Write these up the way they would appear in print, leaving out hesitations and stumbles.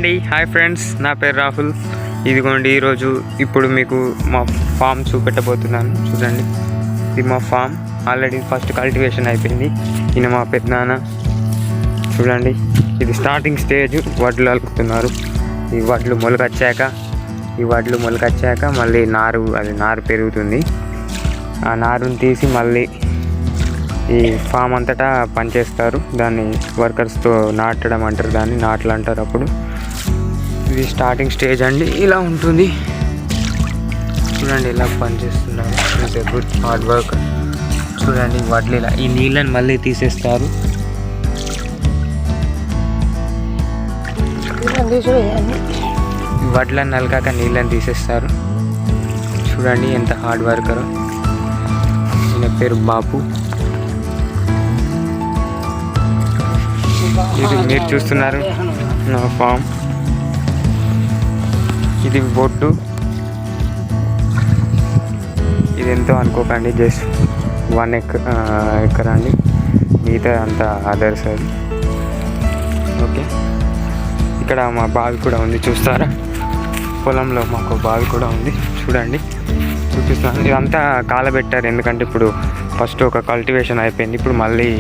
అండి, hi friends, నా పేరు రాహుల్. ఇదిగోండి ఈరోజు ఇప్పుడు మీకు మా ఫామ్ చూపెట్టబోతున్నాను. చూడండి, ఇది మా ఫామ్. ఆల్రెడీ ఫస్ట్ కల్టివేషన్ అయిపోయింది. ఈయన మా పెద్దనాన్న. చూడండి, ఇది స్టార్టింగ్ స్టేజ్. వడ్లు అలుకుతున్నారు. ఈ వడ్లు మొలకొచ్చాక మళ్ళీ నారు పెరుగుతుంది. ఆ నారుని తీసి మళ్ళీ ఈ ఫామ్ అంతటా పనిచేస్తారు. దాన్ని వర్కర్స్తో నాటడం అంటారు, దాన్ని నాట్లు అంటారు. అప్పుడు ఇది స్టార్టింగ్ స్టేజ్ అండి. ఇలా ఉంటుంది. చూడండి ఇలా పనిచేస్తున్నారు. It's a good hard work. చూడండి వడ్లు ఇలా ఈ నీళ్ళని మళ్ళీ తీసేస్తారు. వడ్లను నలకాక నీళ్ళని తీసేస్తారు. చూడండి ఎంత హార్డ్ వర్కర్. ఈయన పేరు బాపు. ఇది మీరు చూస్తున్నారు నా ఫామ్. ఇది బొడ్డు. ఇది ఎంతో అనుకోకండి, జస్ట్ 1 ఎకర్ అండి. మిగతా అంతా అదర్స్ అది. ఓకే, ఇక్కడ మా బావి కూడా ఉంది, చూస్తారా? పొలంలో మాకు బావి కూడా ఉంది. చూడండి, చూపిస్తున్నాను. ఇదంతా కాలబెట్టారు, ఎందుకంటే ఇప్పుడు ఫస్ట్ ఒక కల్టివేషన్ అయిపోయింది. ఇప్పుడు మళ్ళీ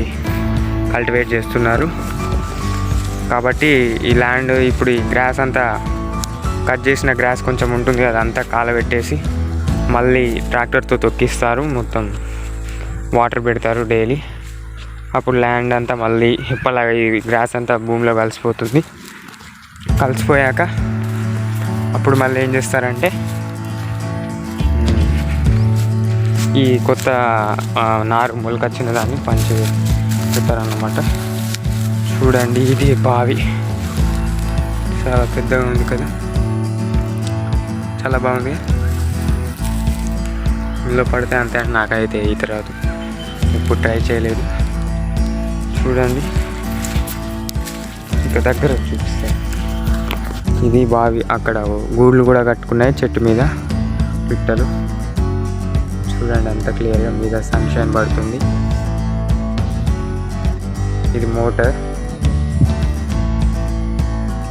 కల్టివేట్ చేస్తున్నారు. కాబట్టి ఈ ల్యాండ్ ఇప్పుడు ఈ గ్రాస్ అంతా కట్ చేసిన గ్రాస్ కొంచెం ఉంటుంది కదా, అంతా కాలబెట్టేసి మళ్ళీ ట్రాక్టర్తో తొక్కిస్తారు. మొత్తం వాటర్ పెడతారు డైలీ. అప్పుడు ల్యాండ్ అంతా మళ్ళీ ఇప్పలాగా ఈ గ్రాస్ అంతా భూమిలో కలిసిపోతుంది. కలిసిపోయాక అప్పుడు మళ్ళీ ఏం చేస్తారంటే ఈ కొత్త నారు మొలకొచ్చిన దాన్ని పంచి పెడతారన్నమాట. చూడండి, ఇది బావి. చాలా పెద్దగా ఉంది కదా, చాలా బాగుంది. ఇందులో పడితే అంతే. నాకైతే ఈత రాదు, ఎప్పుడు ట్రై చేయలేదు. చూడండి, ఇక దగ్గర చూపిస్తాను. ఇది బావి. అక్కడ గూళ్ళు కూడా కట్టుకున్నాయి చెట్టు మీద, పిట్టలు. చూడండి అంత క్లియర్గా, మీద సన్షైన్ పడుతుంది. ఇది మోటార్.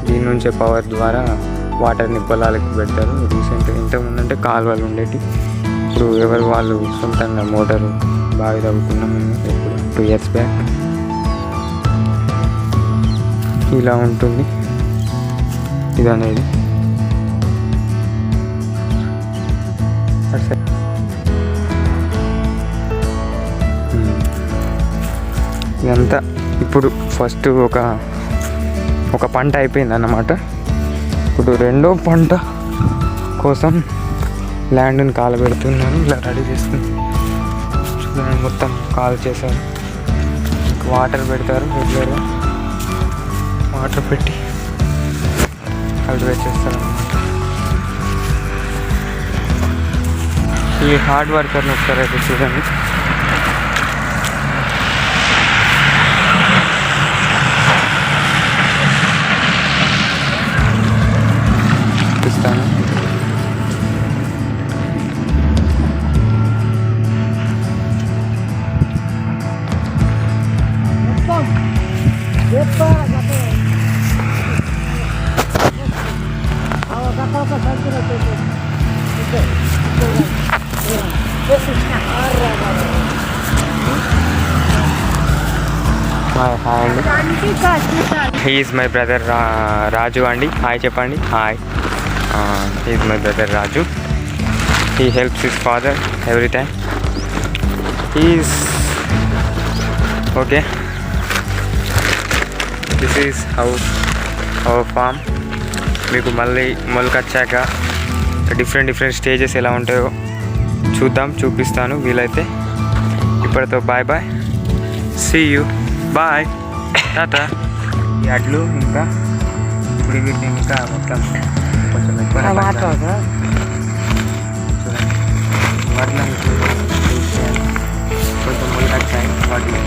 దీని నుంచే పవర్ ద్వారా వాటర్ని పొలాలకు పెడతారు. రీసెంట్గా ఇంతకుముందు అంటే కాలువలు ఉండేవి, ఇప్పుడు ఎవరు వాళ్ళు సొంతంగా మోటారు బావి తవ్వుకున్నాం. ఇప్పుడు 2 years బ్యాక్. ఇలా ఉంటుంది ఇది అనేది. ఇదంతా ఇప్పుడు ఫస్ట్ ఒక పంట అయిపోయింది అన్నమాట. ఇప్పుడు రెండో పంట కోసం ల్యాండ్ని కాలబెడుతున్నాను. ఇలా రెడీ చేస్తుంది. చూడండి, మొత్తం కాల్ చేశారు. వాటర్ పెడతారు. రెగ్యులర్గా వాటర్ పెట్టి కల్టివేట్ చేస్తారు అన్నమాట. ఈ హార్డ్ వర్కర్ని ఒకసారి అయితే చూడండి. He is my brother Raju అండి. హాయ్ చెప్పండి. Hi. He is my brother Raju. He helps his father every time. He is okay. This is how our farm. మీకు మళ్ళీ మొలకొచ్చాక డిఫరెంట్ స్టేజెస్ ఎలా ఉంటాయో చూపిస్తాను వీలైతే. ఇప్పటితో bye bye, see you, bye, టాటా. ఈ అడ్లు ఇంకా ఇప్పుడు వీటిని ఇంకా మొత్తం కొంచెం ఎక్కువ వడ్లు కొంచెం మొలకొచ్చాయి. వడ్లు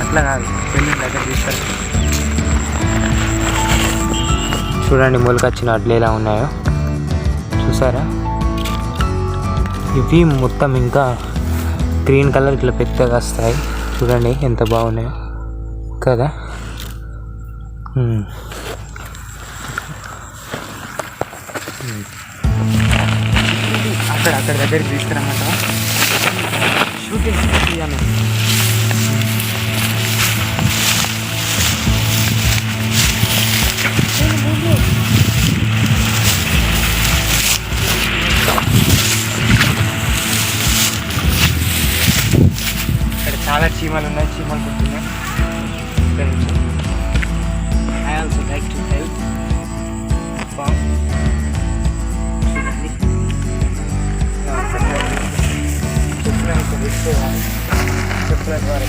అట్లా కాదు, దగ్గర తీస్తారు. చూడండి మొలకొచ్చిన అడ్లు ఎలా ఉన్నాయో. చూసారా, ఇవి మొత్తం ఇంకా గ్రీన్ కలర్ ఇట్లా పెద్దగా వస్తాయి. చూడండి ఎంత బాగున్నాయో కదా. అక్కడ దగ్గరికి తీసుకురమాట షూటింగ్ తీయాలి. ఇక్కడ చాలా చీమలు ఉన్నాయి, చీమలు పుట్టినాయి. I also like to help. చెప్పుల ద్వారా